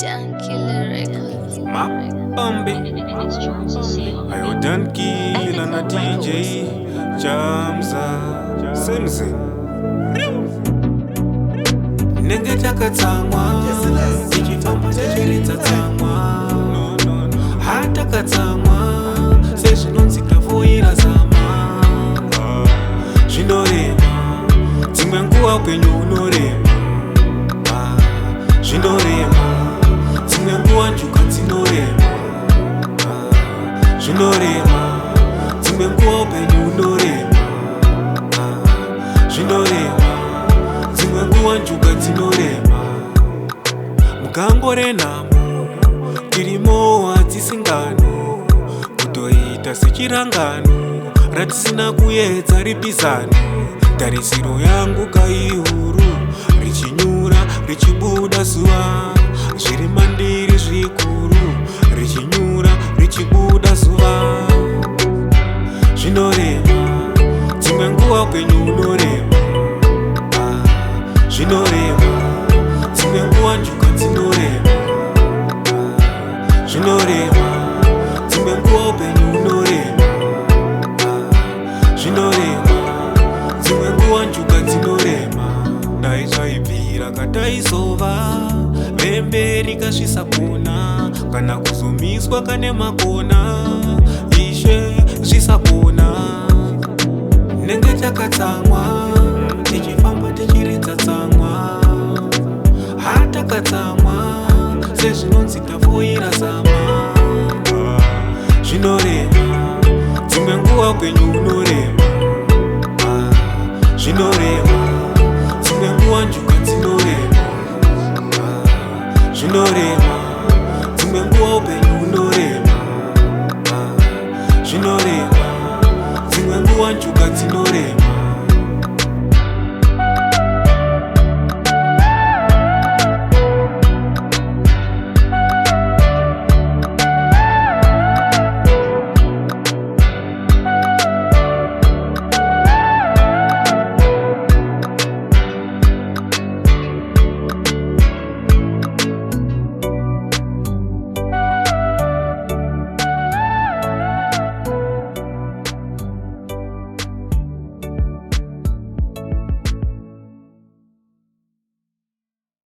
Dankiller Records. Mapambe ayo Dankiller na DJ Jamza Semze nenge takatsamwa tichifamba tichiritsatsangwa hata katsamwa sezvinonzi tavoira zama zvinorema dzimwe nguva upenyu unorema zvinorema dzimwe nguva njuka dzinorema zvinorema dzimwe nguva upenyu unorema zvinorema dzimwe nguva njuka dzinorema mugango renhamo tirimo hadzisingano kutoita sechirangano ratisina kuedza ripizano tarisiro yangu kaihuru richinyura richibuda zuva zviri mandiri zvikuru richinyura richibuda zuva zvinorema dzimwe nguva upenyu unorema zvinorema dzimwe nguva njuka dzinorema zvinorema dzimwe nguva upenyu unorema zvinorema dzimwe nguva njuka dzinorema dai zvaibvira kataizova vemberi kazvisapona kana kuzumiswa kane makona ishe zvisapona nenge takatsamwa tichifamba tichiritsatsangwa hata katsamwa sezvinonzi tavoira zama zvinorema dzimwe nguva upenyu unorema zvinorema dzimwe nguva njuka dzinorema zvinorema dzimwe nguva upenyu unorema zvinorema dzimwe nguva njuka dzinorema